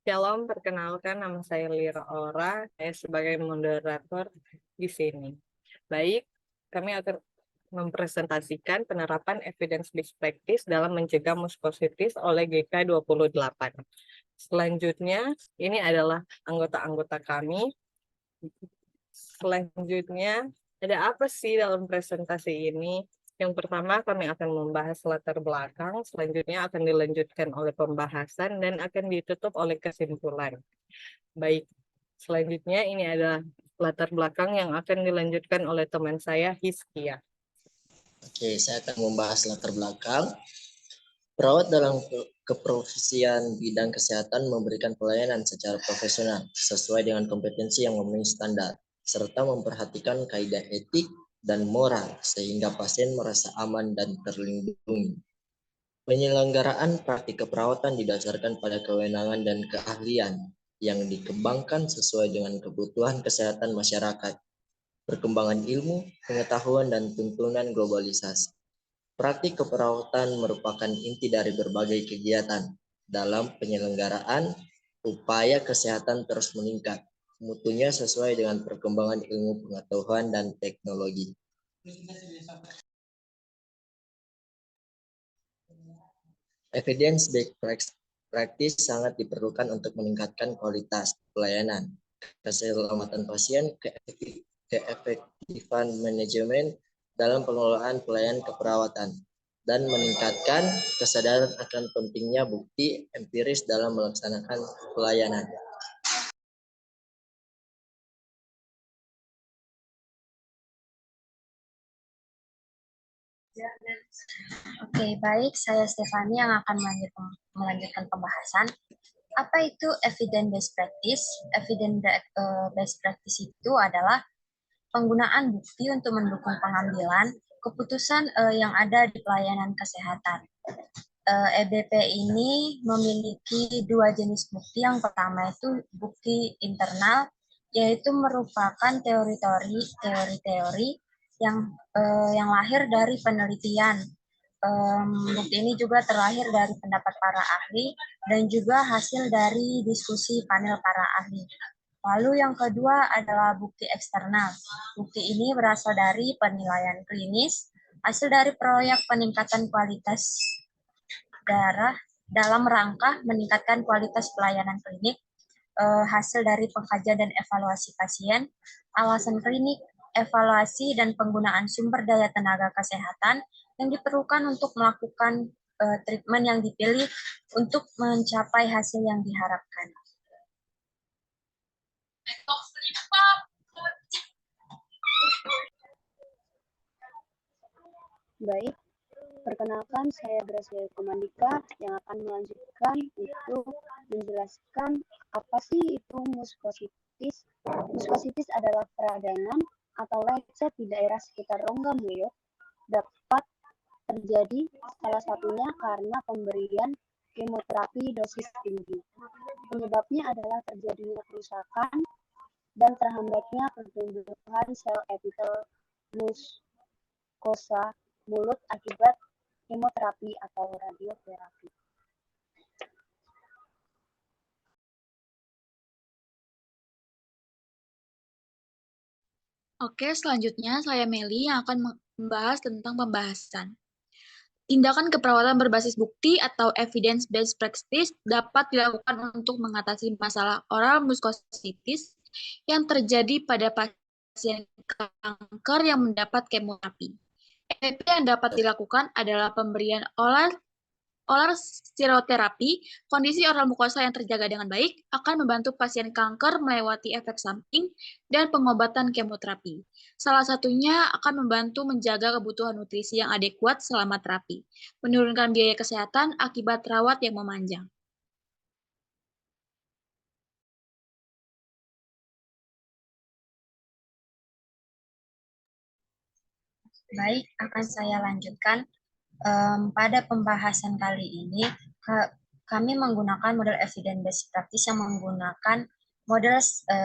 Shalom, perkenalkan nama saya Lira Ora, saya sebagai moderator di sini. Baik, kami akan mempresentasikan penerapan evidence-based practice dalam mencegah muskositis oleh GK28. Selanjutnya, ini adalah anggota-anggota kami. Selanjutnya, ada apa sih dalam presentasi ini? Yang pertama, kami akan membahas latar belakang, selanjutnya akan dilanjutkan oleh pembahasan, dan akan ditutup oleh kesimpulan. Baik, selanjutnya ini adalah latar belakang yang akan dilanjutkan oleh teman saya, Hiskia. Oke, saya akan membahas latar belakang. Perawat dalam keprofesian bidang kesehatan memberikan pelayanan secara profesional sesuai dengan kompetensi yang memenuhi standar, serta memperhatikan kaidah etik dan moral sehingga pasien merasa aman dan terlindungi. Penyelenggaraan praktik keperawatan didasarkan pada kewenangan dan keahlian yang dikembangkan sesuai dengan kebutuhan kesehatan masyarakat, perkembangan ilmu, pengetahuan, dan tuntunan globalisasi. Praktik keperawatan merupakan inti dari berbagai kegiatan. Dalam penyelenggaraan, upaya kesehatan terus meningkat, mutunya sesuai dengan perkembangan ilmu pengetahuan dan teknologi. Evidence-based practice sangat diperlukan untuk meningkatkan kualitas pelayanan, keselamatan pasien, keefektifan manajemen dalam pengelolaan pelayanan keperawatan, dan meningkatkan kesadaran akan pentingnya bukti empiris dalam melaksanakan pelayanan. Oke, baik. Saya Stefani yang akan melanjutkan pembahasan. Apa itu evidence-based practice? Evidence-based practice itu adalah penggunaan bukti untuk mendukung pengambilan keputusan yang ada di pelayanan kesehatan. EBP ini memiliki dua jenis bukti. Yang pertama itu bukti internal, yaitu merupakan teori-teori yang lahir dari penelitian. Bukti ini juga terlahir dari pendapat para ahli dan juga hasil dari diskusi panel para ahli. Lalu yang kedua adalah bukti eksternal. Bukti ini berasal dari penilaian klinis, hasil dari proyek peningkatan kualitas darah dalam rangka meningkatkan kualitas pelayanan klinik, hasil dari pengkajian dan evaluasi pasien, alasan klinik, evaluasi dan penggunaan sumber daya tenaga kesehatan yang diperlukan untuk melakukan treatment yang dipilih untuk mencapai hasil yang diharapkan. Baik, perkenalkan saya Gracia Komandika yang akan melanjutkan itu menjelaskan apa sih itu muskositis. Muskositis adalah peradangan atau lecet di daerah sekitar rongga mulut, dapat terjadi salah satunya karena pemberian kemoterapi dosis tinggi. Penyebabnya adalah terjadinya kerusakan dan terhambatnya pertumbuhan sel epitel mukosa mulut akibat kemoterapi atau radioterapi. Oke, selanjutnya saya Meli yang akan membahas tentang pembahasan. Tindakan keperawatan berbasis bukti atau evidence-based practice dapat dilakukan untuk mengatasi masalah oral muskositis yang terjadi pada pasien kanker yang mendapat kemoterapi. EPP yang dapat dilakukan adalah pemberian oral skleroterapi. Kondisi oral mukosa yang terjaga dengan baik akan membantu pasien kanker melewati efek samping dan pengobatan kemoterapi. Salah satunya akan membantu menjaga kebutuhan nutrisi yang adekuat selama terapi, menurunkan biaya kesehatan akibat rawat yang memanjang. Baik, akan saya lanjutkan. Pada pembahasan kali ini, kami menggunakan model evidence-based practice yang menggunakan model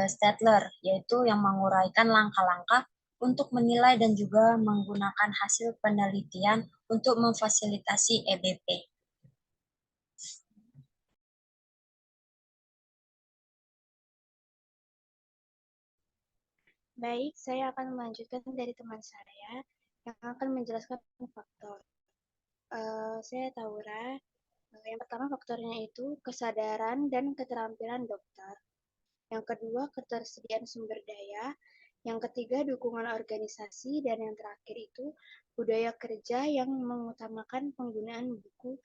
Stadler, yaitu yang menguraikan langkah-langkah untuk menilai dan juga menggunakan hasil penelitian untuk memfasilitasi EBP. Baik, saya akan melanjutkan dari teman saya yang akan menjelaskan faktor. Saya Taura. Yang pertama faktornya itu kesadaran dan keterampilan dokter. Yang kedua ketersediaan sumber daya. Yang ketiga dukungan organisasi. Dan yang terakhir itu budaya kerja yang mengutamakan penggunaan buku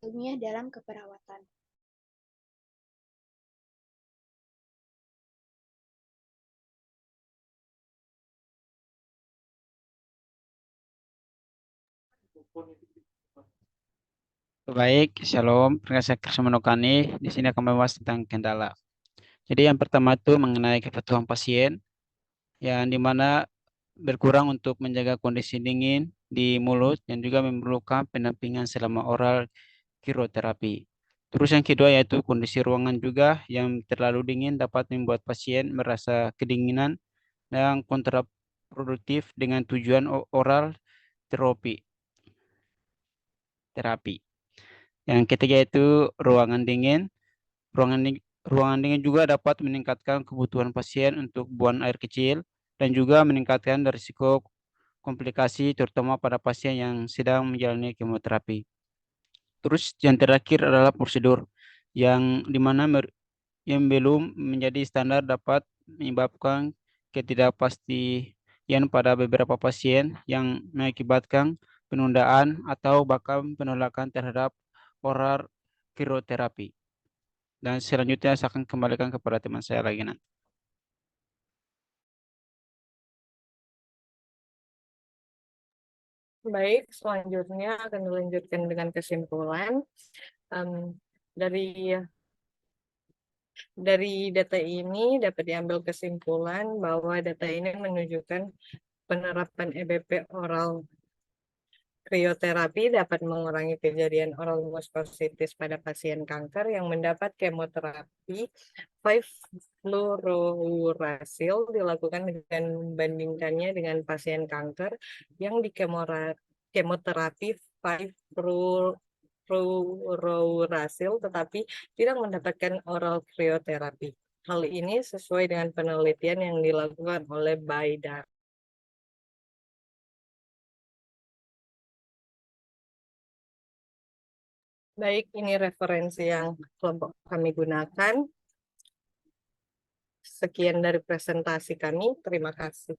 ilmiah dalam keperawatan. Baik, Shalom. Terima kasih Krismanokani. Di sini akan membahas tentang kendala. Jadi yang pertama itu mengenai kebutuhan pasien, yang dimana berkurang untuk menjaga kondisi dingin di mulut dan juga memerlukan pendampingan selama oral kiroterapi. Terus yang kedua yaitu kondisi ruangan juga yang terlalu dingin dapat membuat pasien merasa kedinginan dan kontraproduktif dengan tujuan oral terapi. Yang ketiga itu ruangan dingin. Ruangan dingin juga dapat meningkatkan kebutuhan pasien untuk buang air kecil dan juga meningkatkan risiko komplikasi terutama pada pasien yang sedang menjalani kemoterapi. Terus yang terakhir adalah prosedur yang dimana yang belum menjadi standar dapat menyebabkan ketidakpastian pada beberapa pasien yang mengakibatkan penundaan atau bahkan penolakan terhadap oral kiroterapi. Dan selanjutnya saya akan kembalikan kepada teman saya lagi nanti. Baik, selanjutnya akan dilanjutkan dengan kesimpulan. Dari data ini dapat diambil kesimpulan bahwa data ini menunjukkan penerapan EBP oral krioterapi dapat mengurangi kejadian oral muskositis pada pasien kanker yang mendapat kemoterapi 5-fluorouracil dilakukan dengan membandingkannya dengan pasien kanker yang di kemoterapi 5-fluorouracil tetapi tidak mendapatkan oral krioterapi. Hal ini sesuai dengan penelitian yang dilakukan oleh Baidar. Baik, ini referensi yang kelompok kami gunakan. Sekian dari presentasi kami. Terima kasih.